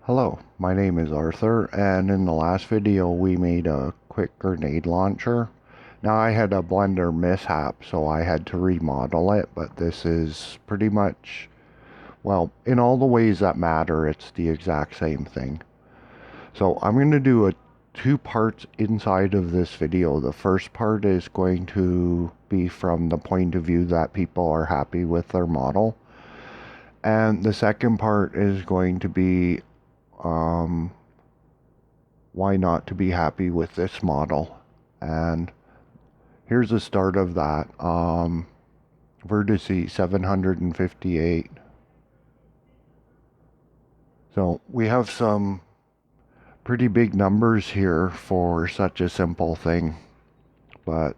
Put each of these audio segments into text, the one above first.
Hello, my name is Arthur, and in the last video we made a quick grenade launcher. Now I had a blender mishap, so I had to remodel it, but this is pretty much, well, in all the ways that matter, it's the exact same thing. So I'm going to do two parts inside of this video. The first part is going to be from the point of view that people are happy with their model. And the second part is going to be um, why not to be happy with this model. And here's the start of that. Vertices 758. So we have some pretty big numbers here for such a simple thing, but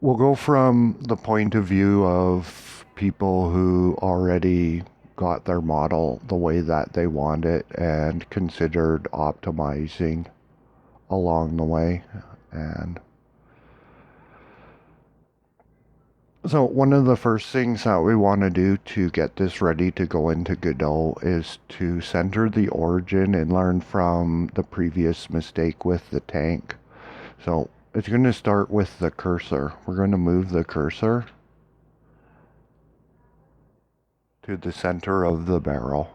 we'll go from the point of view of people who already got their model the way that they want it and considered optimizing along the way. And so one of the first things that we want to do to get this ready to go into Godot is to center the origin and learn from the previous mistake with the tank. So it's going to start with the cursor. We're going to move the cursor to the center of the barrel.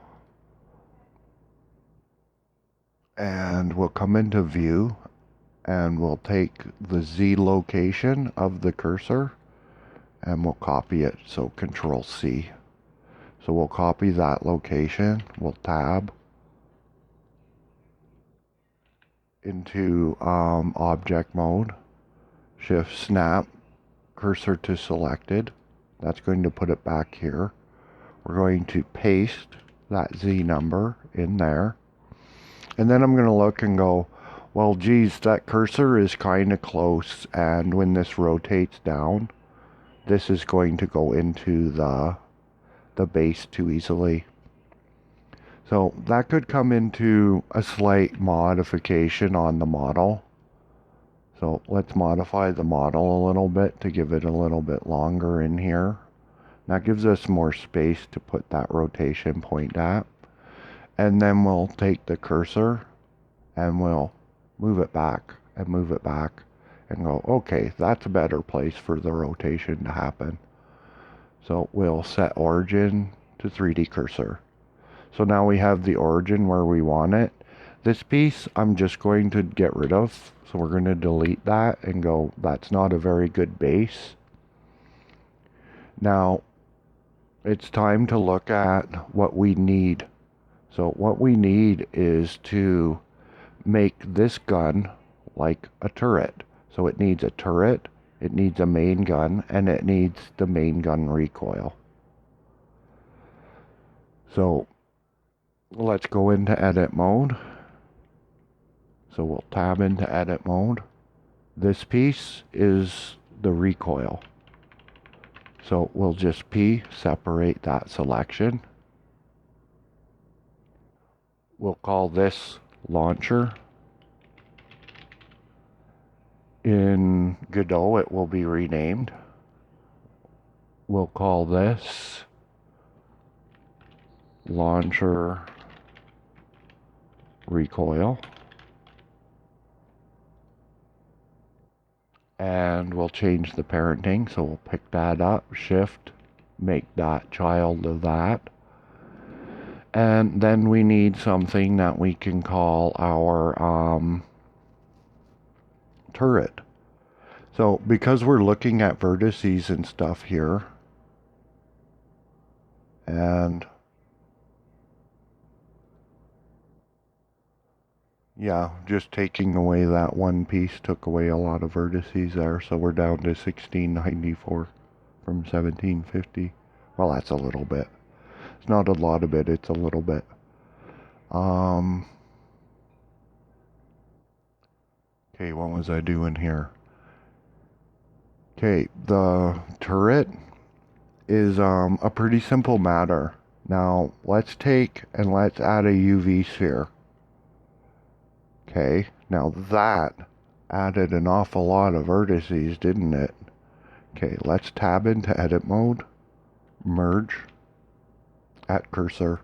And we'll come into view and we'll take the Z location of the cursor and we'll copy it. So Control C. So we'll copy that location. We'll tab into object mode. Shift snap cursor to selected. That's going to put it back here. We're going to paste that Z number in there. And then I'm going to look and go, well, geez, that cursor is kind of close. And when this rotates down, this is going to go into the base too easily. So that could come into a slight modification on the model. So let's modify the model a little bit to give it a little bit longer in here. That gives us more space to put that rotation point at. And then we'll take the cursor and we'll move it back and move it back and go, okay, that's a better place for the rotation to happen. So we'll set origin to 3D cursor. So now we have the origin where we want it. This piece I'm just going to get rid of. So we're going to delete that and go, that's not a very good base. Now it's time to look at what we need. So what we need is to make this gun like a turret. So it needs a turret, it needs a main gun, and it needs the main gun recoil. So let's go into edit mode. So we'll tab into edit mode. This piece is the recoil. So we'll just P separate that selection. We'll call this launcher. In Godot it will be renamed. We'll call this launcher recoil. And we'll change the parenting, so we'll pick that up, shift, make that child of that. And then we need something that we can call our turret. So because we're looking at vertices and stuff here, and yeah, just taking away that one piece took away a lot of vertices there, so we're down to 1694 from 1750. Well, that's a little bit. It's not a lot of it, it's a little bit. Okay, what was I doing here? Okay, the turret is a pretty simple matter. Now, let's take and let's add a UV sphere. Okay, now that added an awful lot of vertices, didn't it? Okay, let's tab into edit mode, merge, at cursor,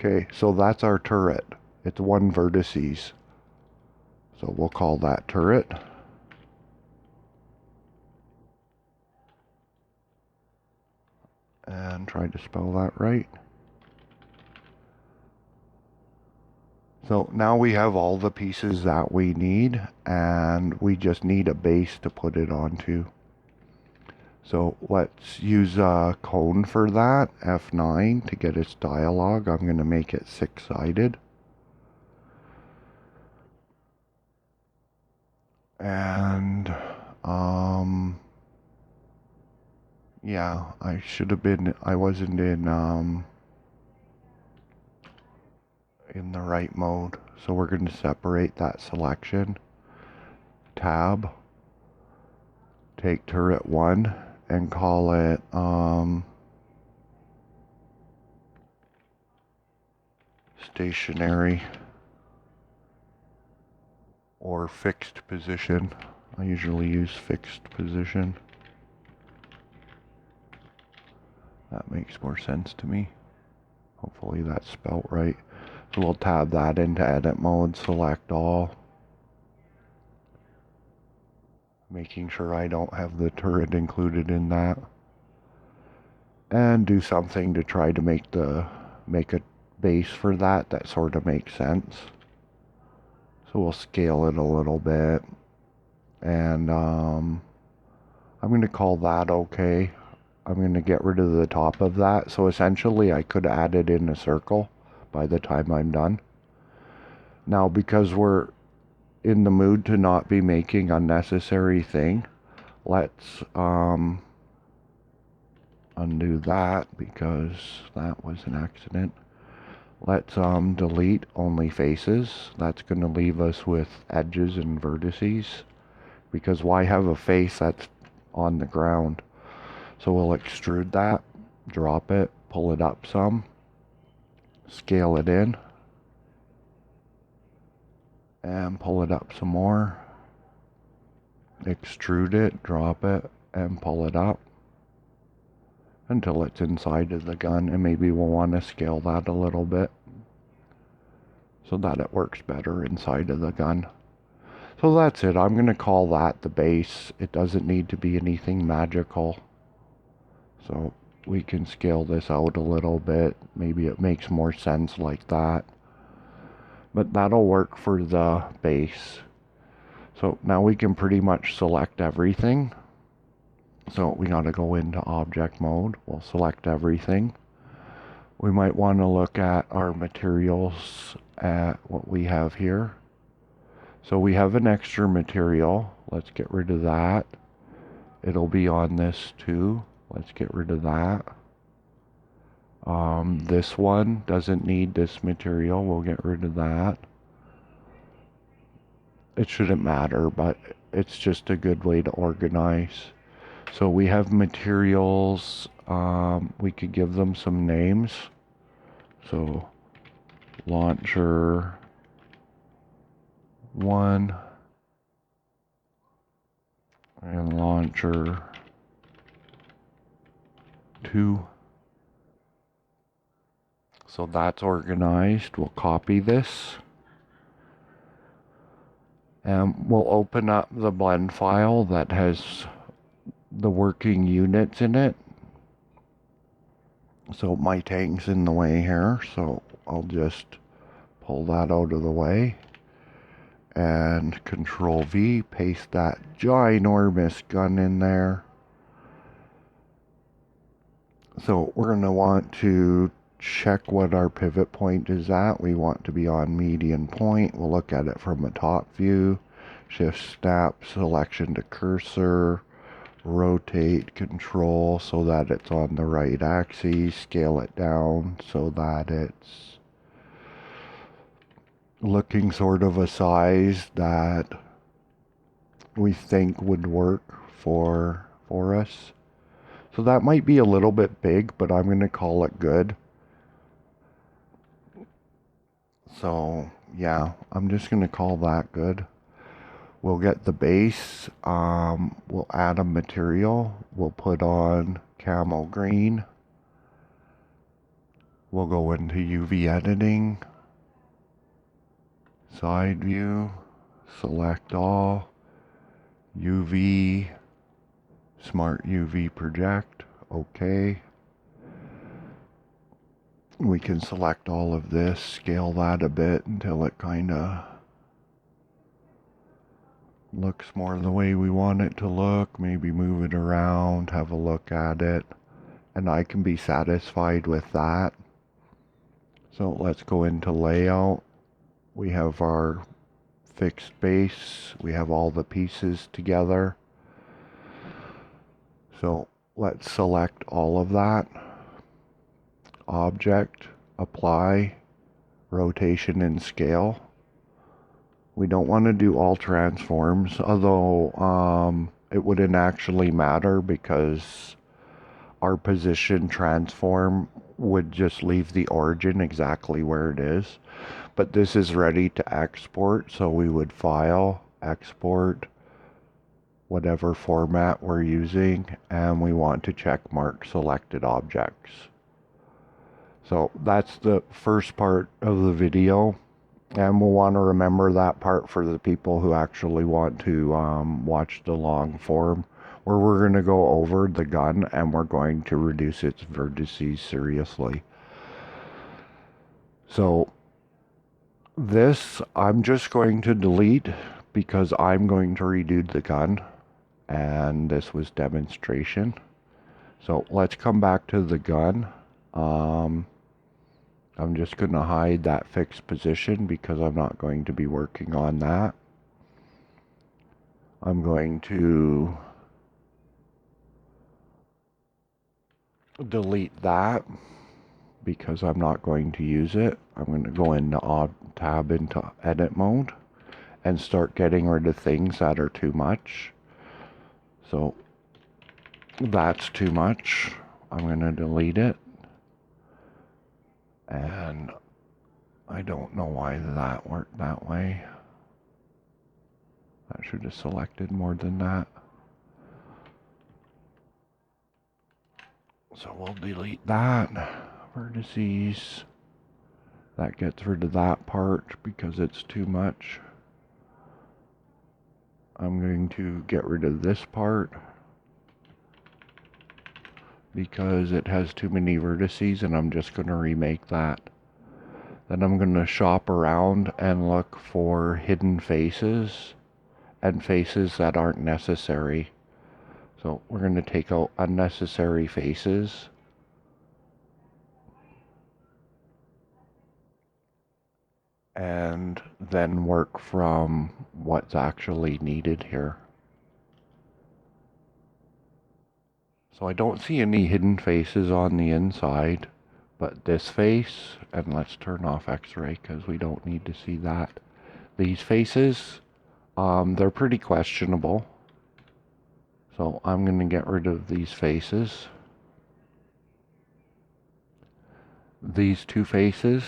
Okay, so that's our turret. It's one vertices. So we'll call that turret. And try to spell that right. So now we have all the pieces that we need, and we just need a base to put it onto. So let's use a cone for that, F9, to get its dialogue. I'm going to make it 6-sided. And, yeah, I wasn't in the right mode. So we're going to separate that selection. Tab. Take turret 1 and call it, stationary or fixed position. I usually use fixed position. That makes more sense to me. Hopefully that's spelt right. So we'll tab that into edit mode, select all. Making sure I don't have the turret included in that. And do something to try to make a base for that sort of makes sense. So we'll scale it a little bit. And I'm going to call that okay. I'm going to get rid of the top of that. So essentially I could add it in a circle by the time I'm done. Now because we're in the mood to not be making unnecessary thing, let's undo that because that was an accident. Let's delete only faces. That's going to leave us with edges and vertices, because why have a face that's on the ground? So we'll extrude that, drop it, pull it up some, scale it in, and pull it up some more. Extrude it, drop it, and pull it up until it's inside of the gun, and maybe we'll want to scale that a little bit so that it works better inside of the gun. So that's it. I'm going to call that the base. It doesn't need to be anything magical. So we can scale this out a little bit. Maybe it makes more sense like that. But that'll work for the base. So now we can pretty much select everything. So we got to go into object mode. We'll select everything. We might want to look at our materials at what we have here. So we have an extra material. Let's get rid of that. It'll be on this too. Let's get rid of that. This one doesn't need this material. We'll get rid of that. It shouldn't matter, but it's just a good way to organize. So we have materials. We could give them some names. So launcher 1 and launcher 2. So that's organized. We'll copy this. And we'll open up the blend file that has the working units in it. So my tank's in the way here, so I'll just pull that out of the way. And Control V, paste that ginormous gun in there. So we're going to want to check what our pivot point is at. We want to be on median point. We'll look at it from a top view. Shift snap selection to cursor. Rotate control so that it's on the right axis. Scale it down so that it's looking sort of a size that we think would work for us. So that might be a little bit big, but I'm going to call it good. So yeah, I'm just going to call that good. We'll get the base. We'll add a material. We'll put on camo green. We'll go into UV editing, side view, select all, UV, smart UV project, okay. We can select all of this, scale that a bit until it kind of looks more the way we want it to look. Maybe move it around, have a look at it, and I can be satisfied with that. So let's go into layout. We have our fixed base. We have all the pieces together. So let's select all of that. Object, apply, rotation and scale. We don't want to do all transforms, although it wouldn't actually matter because our position transform would just leave the origin exactly where it is. But this is ready to export, so we would file, export, whatever format we're using, and we want to check mark selected objects. So that's the first part of the video, and we'll want to remember that part for the people who actually want to watch the long form, where we're going to go over the gun and we're going to reduce its vertices seriously. So this I'm just going to delete because I'm going to redo the gun, and this was demonstration. So let's come back to the gun. I'm just going to hide that fixed position because I'm not going to be working on that. I'm going to delete that because I'm not going to use it. I'm going to go into tab into edit mode and start getting rid of things that are too much. So that's too much. I'm going to delete it. And I don't know why that worked that way. I should have selected more than that. So we'll delete that. Vertices. That gets rid of that part because it's too much. I'm going to get rid of this part because it has too many vertices, and I'm just going to remake that. Then I'm going to shop around and look for hidden faces and faces that aren't necessary. So we're going to take out unnecessary faces. And then work from what's actually needed here. So I don't see any hidden faces on the inside, but this face, and let's turn off X-ray because we don't need to see that. These faces, they're pretty questionable. So I'm going to get rid of these faces. These two faces,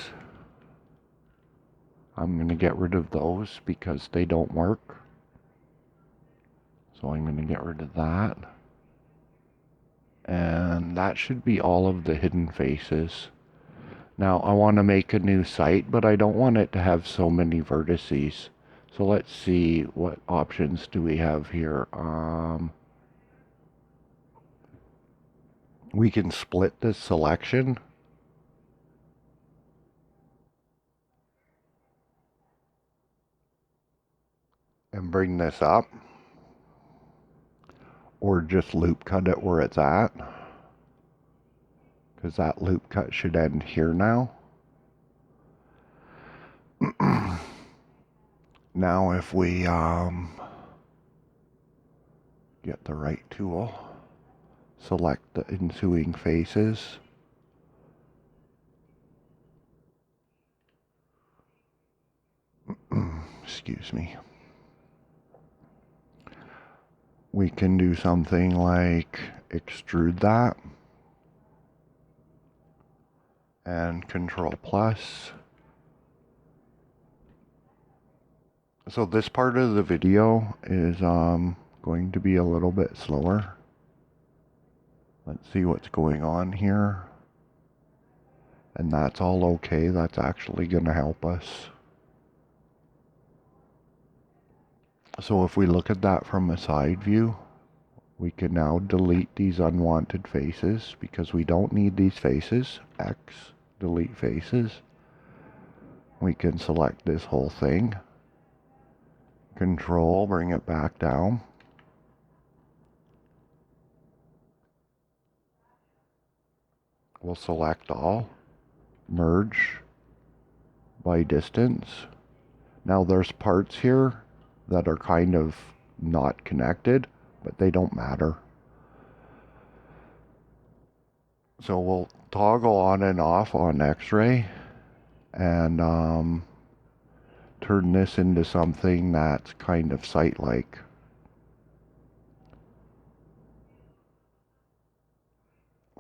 I'm going to get rid of those because they don't work. So I'm going to get rid of that. And that should be all of the hidden faces. Now I want to make a new site, but I don't want it to have so many vertices. So let's see, what options do we have here? We can split this selection. And bring this up. Or just loop cut it where it's at. Because that loop cut should end here now. Now if we get the right tool, select the ensuing faces. Excuse me. We can do something like extrude that and Control plus. So this part of the video is going to be a little bit slower. Let's see what's going on here. And that's all okay. That's actually going to help us. So if we look at that from a side view, we can now delete these unwanted faces because we don't need these faces. X, delete faces. We can select this whole thing. Control, bring it back down. We'll select all. Merge by distance. Now there's parts here that are kind of not connected, but they don't matter. So we'll toggle on and off on X-ray and turn this into something that's kind of sight-like.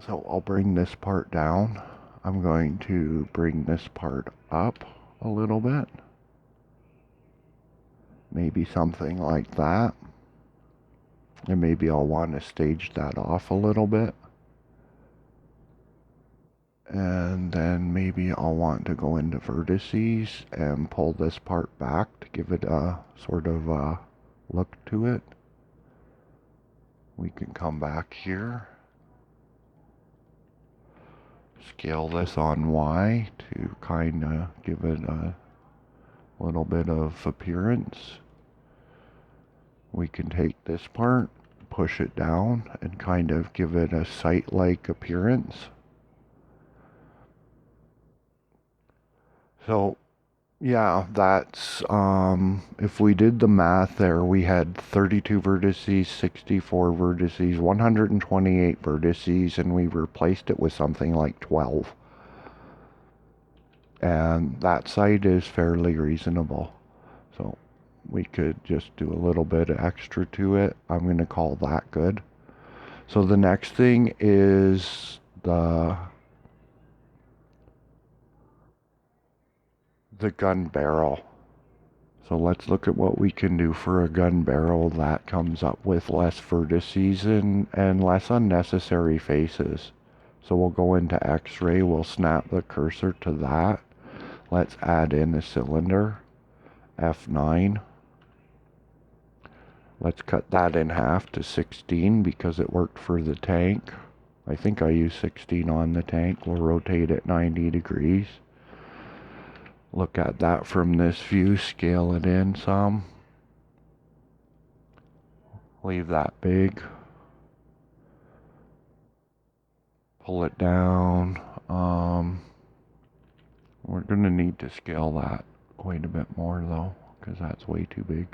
So I'll bring this part down. I'm going to bring this part up a little bit. Maybe something like that. And maybe I'll want to stage that off a little bit. And then maybe I'll want to go into vertices and pull this part back to give it a sort of look to it. We can come back here. Scale this on Y to kind of give it a little bit of appearance. We can take this part, push it down, and kind of give it a sight-like appearance. So, yeah, that's, if we did the math there, we had 32 vertices, 64 vertices, 128 vertices, and we replaced it with something like 12. And that site is fairly reasonable. So we could just do a little bit extra to it. I'm going to call that good. So the next thing is the gun barrel. So let's look at what we can do for a gun barrel that comes up with less vertices and less unnecessary faces. So we'll go into X-ray, we'll snap the cursor to that. Let's add in a cylinder, F9. Let's cut that in half to 16 because it worked for the tank. I think I used 16 on the tank. We'll rotate it 90 degrees. Look at that from this view, scale it in some. Leave that big. Pull it down. We're going to need to scale that quite a bit more though, because that's way too big.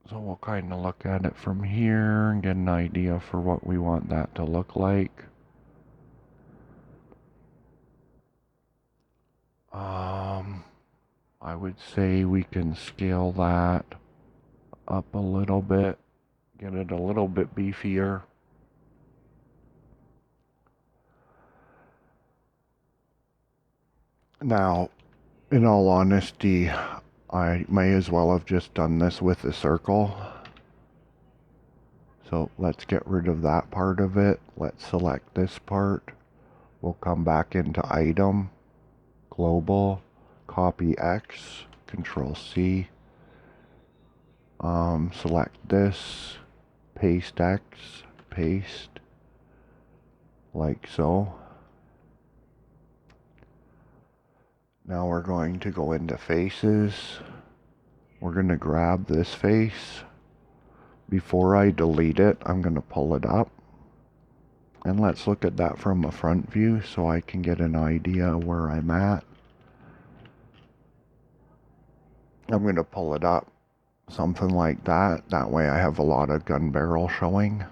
So we'll kind of look at it from here and get an idea for what we want that to look like. I would say we can scale that up a little bit, get it a little bit beefier. Now, in all honesty, I may as well have just done this with a circle. So let's get rid of that part of it. Let's select this part. We'll come back into Item, Global, Copy X, Control C. Select this, Paste X, paste, like so. Now we're going to go into Faces. We're going to grab this face. Before I delete it, I'm going to pull it up. And let's look at that from a front view so I can get an idea where I'm at. I'm going to pull it up, something like that. That way I have a lot of gun barrel showing.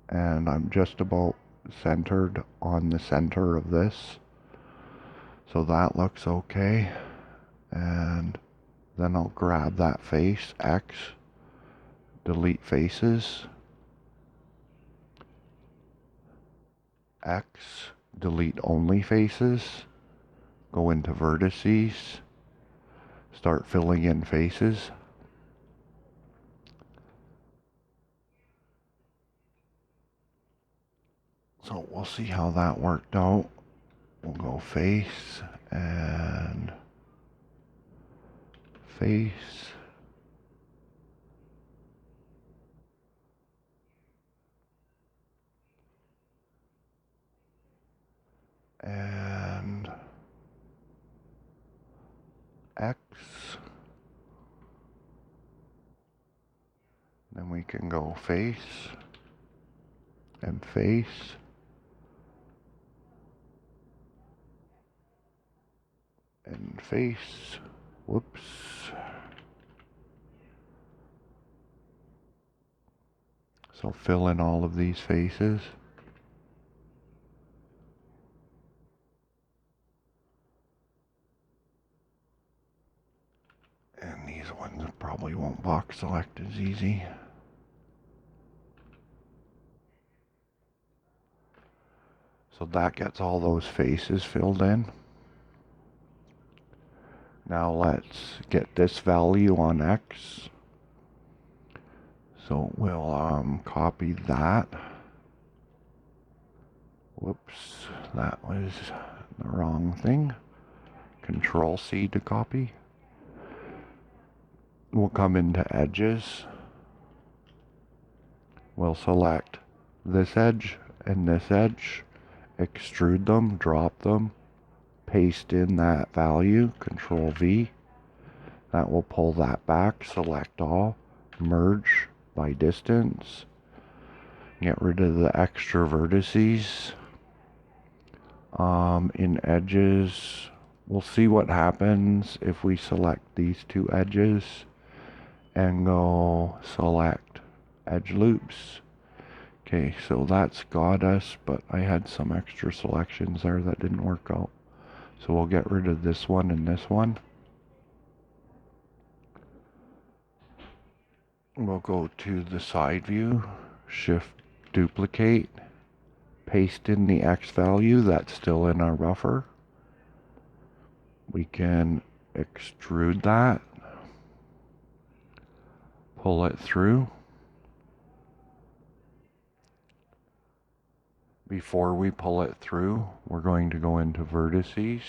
And I'm just about centered on the center of this. So that looks okay. And then I'll grab that face, X, delete faces, X, delete only faces, go into vertices, start filling in faces. So we'll see how that worked out. We'll go face and face. And X. Then we can go face and face. And face. Whoops. So fill in all of these faces. And these ones probably won't box select as easy. So that gets all those faces filled in. Now let's get this value on X. So we'll copy that. Whoops, that was the wrong thing. Control C to copy. We'll come into edges. We'll select this edge and this edge, extrude them, drop them, paste in that value, Control V. That will pull that back, select all, merge by distance, get rid of the extra vertices. In edges, we'll see what happens if we select these two edges and go select edge loops. Okay, so that's got us, but I had some extra selections there that didn't work out. So we'll get rid of this one and this one. We'll go to the side view, shift duplicate, paste in the X value that's still in our buffer. We can extrude that, pull it through. Before we pull it through, we're going to go into vertices,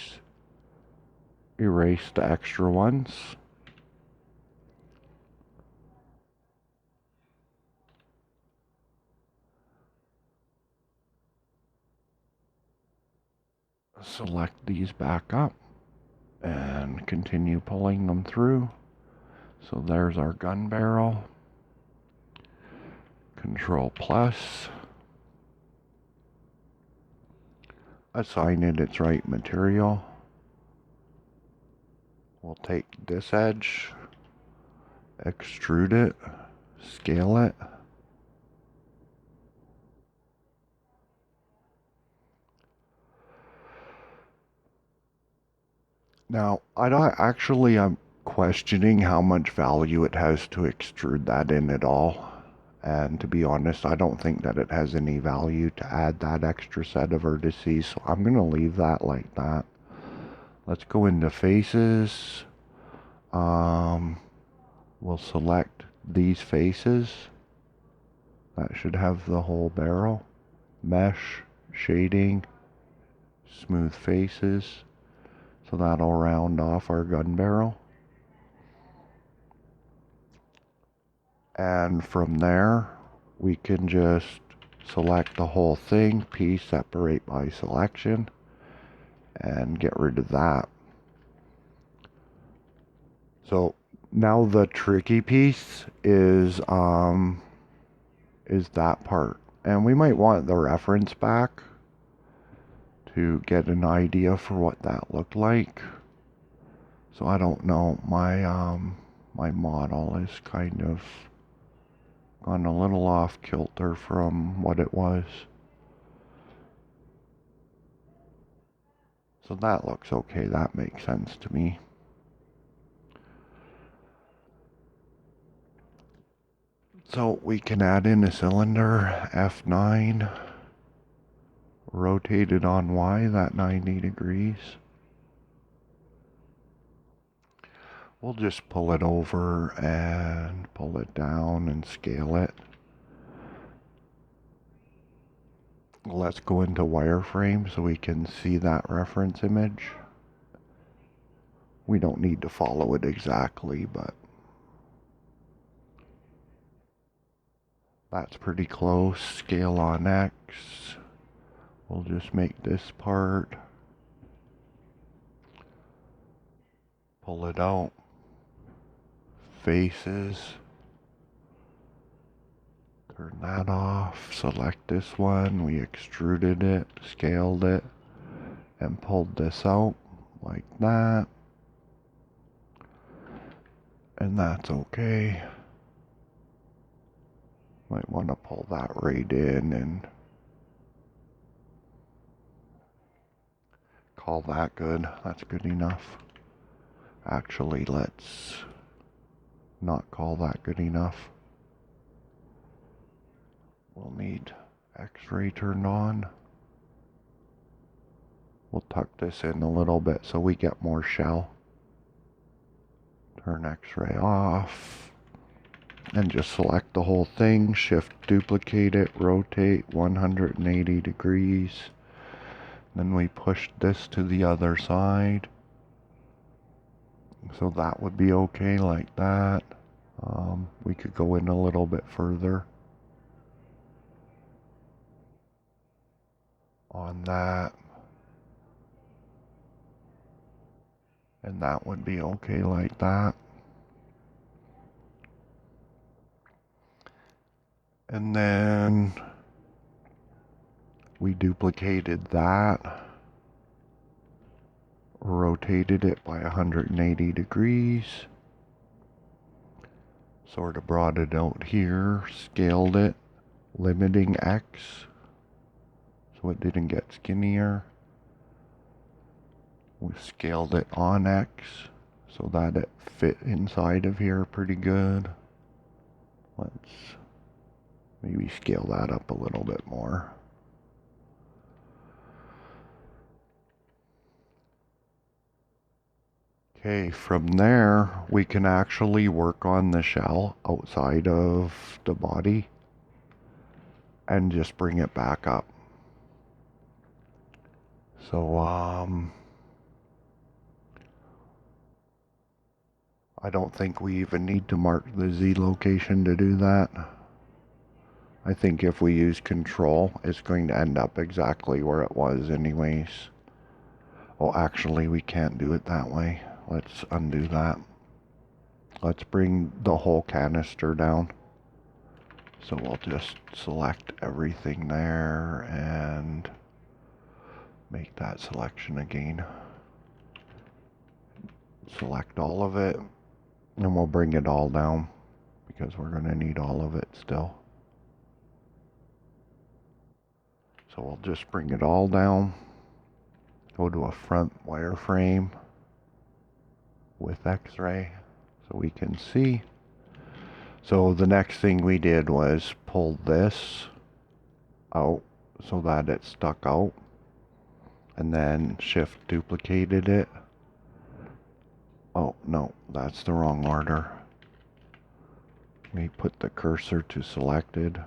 erase the extra ones. Select these back up and continue pulling them through. So there's our gun barrel. Control plus. Assign it its right material. We'll take this edge, extrude it, scale it. Now, I'm questioning how much value it has to extrude that in at all. And to be honest, I don't think that it has any value to add that extra set of vertices. So I'm going to leave that like that. Let's go into faces. We'll select these faces. That should have the whole barrel. Mesh, shading, smooth faces. So that'll round off our gun barrel. And from there, we can just select the whole thing, P separate by selection, and get rid of that. So now the tricky piece is that part. And we might want the reference back to get an idea for what that looked like. So I don't know, my model is kind of gone a little off kilter from what it was. So that looks okay, that makes sense to me. So we can add in a cylinder, F9, rotate it on Y, that 90 degrees. We'll just pull it over and pull it down and scale it. Let's go into wireframe so we can see that reference image. We don't need to follow it exactly, but that's pretty close. Scale on X. We'll just make this part. Pull it out. Faces. Turn that off. Select this one. We extruded it, scaled it, and pulled this out like that. And that's okay. Might want to pull that right in and call that good. That's good enough. Actually, let's not call that good enough. We'll need X-ray turned on. We'll tuck this in a little bit so we get more shell. Turn X-ray off. And just select the whole thing. Shift duplicate it. Rotate 180 degrees. Then we push this to the other side. So that would be okay like that. We could go in a little bit further on that. And that would be okay like that. And then we duplicated that. Rotated it by 180 degrees. Sort of brought it out here. Scaled it. Limiting X. So it didn't get skinnier. We scaled it on X so that it fit inside of here pretty good. Let's maybe scale that up a little bit more. Okay, from there we can actually work on the shell outside of the body and just bring it back up. So I don't think we even need to mark the Z location to do that. I think if we use control, it's going to end up exactly where it was anyways. Oh, actually, we can't do it that way. Let's undo that. Let's bring the whole canister down. So we'll just select everything there and make that selection again. Select all of it, and we'll bring it all down because we're going to need all of it still. So we'll just bring it all down. Go to a front wireframe with X-ray so we can see. So the next thing we did was pull this out so that it stuck out, and then shift duplicated it. Oh no, that's the wrong order. We put the cursor to selected,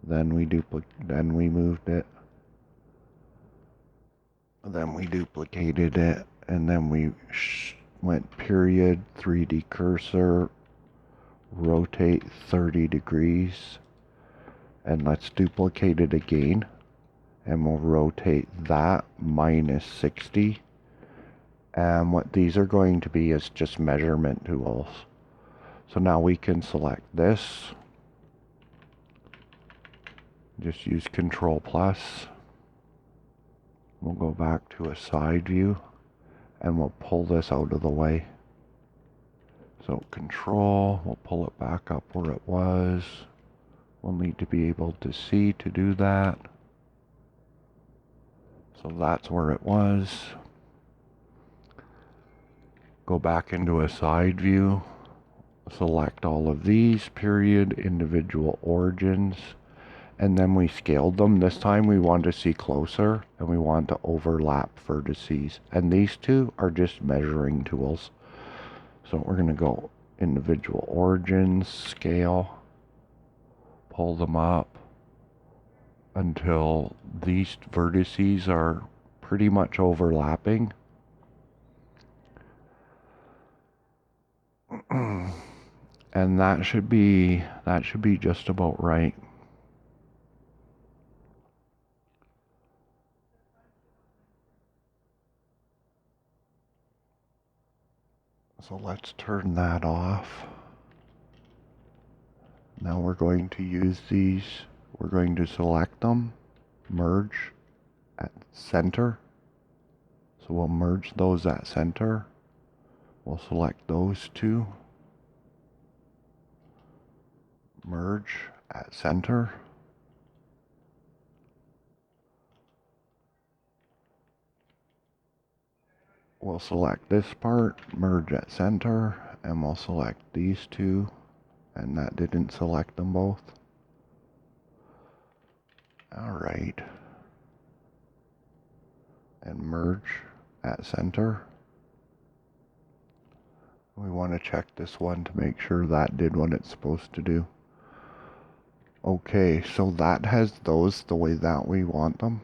then we moved it, then we duplicated it, and then we went period 3D cursor, rotate 30 degrees, and let's duplicate it again, and we'll rotate that minus 60. And what these are going to be is just measurement tools. So now we can select this, just use Control plus. We'll go back to a side view and we'll pull this out of the way. So Control, we'll pull it back up where it was. We'll need to be able to see to do that. So that's where it was. Go back into a side view. Select all of these, period, individual origins, and then we scaled them. This time we want to see closer and we want to overlap vertices. And these two are just measuring tools. So we're going to go individual origins, scale, pull them up, until these vertices are pretty much overlapping. And that should be just about right. So let's turn that off. Now we're going to use these. We're going to select them, merge at center. So we'll merge those at center. We'll select those two, merge at center. We'll select this part, merge at center, and we'll select these two, and that didn't select them both. Alright. And merge at center. We want to check this one to make sure that did what it's supposed to do. Okay, so that has those the way that we want them.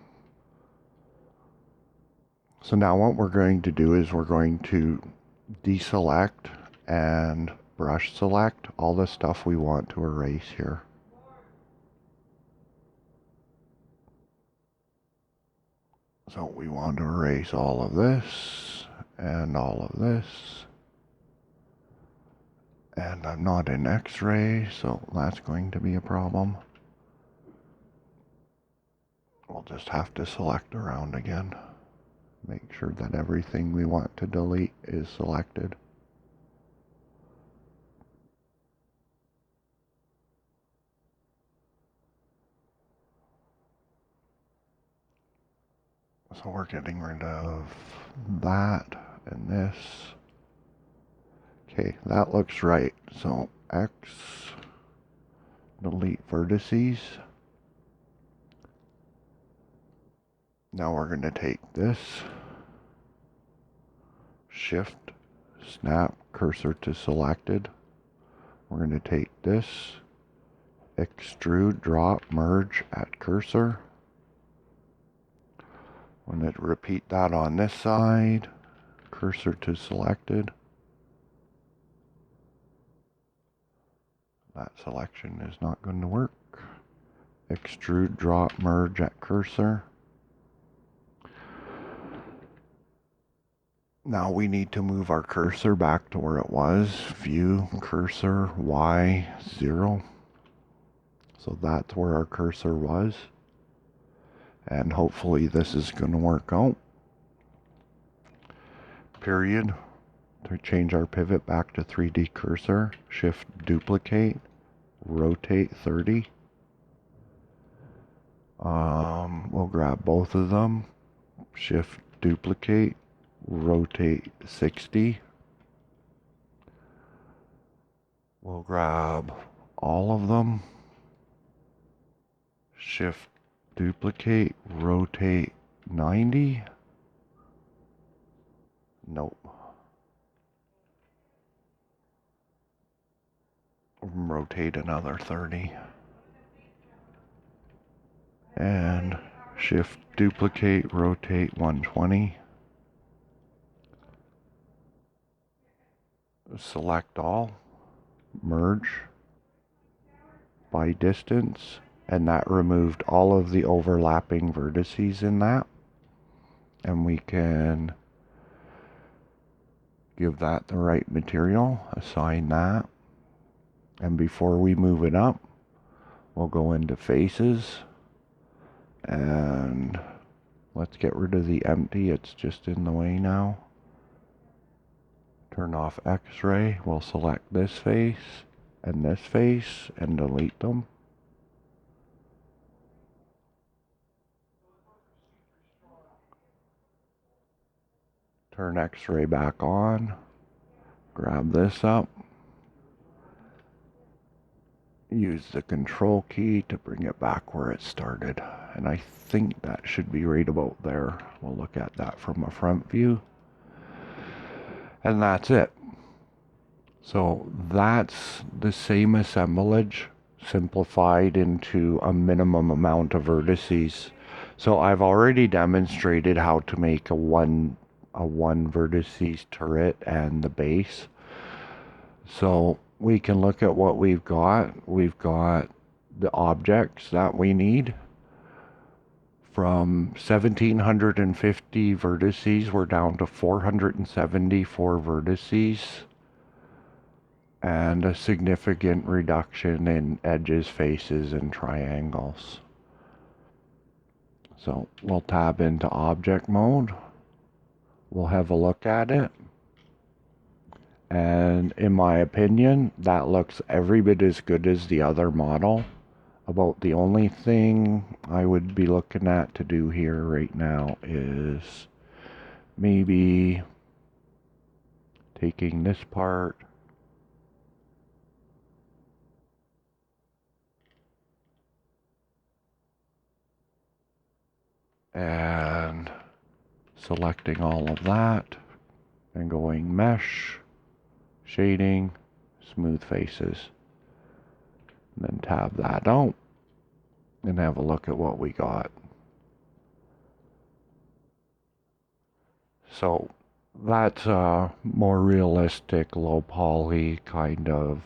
So now what we're going to do is we're going to deselect and brush select all the stuff we want to erase here. So we want to erase all of this and all of this. And I'm not in X-ray, so that's going to be a problem. We'll just have to select around again. Make sure that everything we want to delete is selected. So we're getting rid of that and this. Okay, that looks right. So X, delete vertices. Now we're going to take this, shift, snap, cursor to selected. We're going to take this, extrude, drop, merge at cursor. I'm going to repeat that on this side, cursor to selected. That selection is not going to work. Extrude, drop, merge at cursor. Now we need to move our cursor back to where it was. View, cursor, Y, 0. So that's where our cursor was. And hopefully this is going to work out. Period. To change our pivot back to 3D cursor, shift duplicate, rotate 30. We'll grab both of them, shift duplicate, rotate 60. We'll grab all of them, shift duplicate, rotate 90. Nope. Rotate another 30. And shift duplicate, rotate 120. Select all, merge by distance, and that removed all of the overlapping vertices in that. And we can give that the right material, assign that. And before we move it up, we'll go into faces and let's get rid of the empty. It's just in the way now. Turn off X-ray. We'll select this face and delete them. Turn X-ray back on. Grab this up. Use the control key to bring it back where it started. And I think that should be right about there. We'll look at that from a front view. And that's it. So that's the same assemblage. simplified into a minimum amount of vertices. So I've already demonstrated how to make a one vertices turret and the base. So we can look at what we've got. We've got the objects that we need. From 1750 vertices, we're down to 474 vertices, and a significant reduction in edges, faces, and triangles. So we'll tab into object mode. We'll have a look at it. And in my opinion, that looks every bit as good as the other model. About the only thing I would be looking at to do here right now is maybe taking this part and selecting all of that and going mesh, shading, smooth faces, and then tab that out and have a look at what we got. So that's a more realistic low poly kind of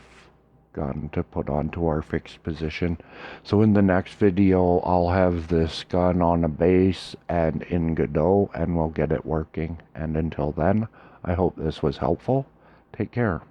gun to put onto our fixed position. So in the next video I'll have this gun on a base and in Godot, and we'll get it working. And until then, I hope this was helpful. Take care.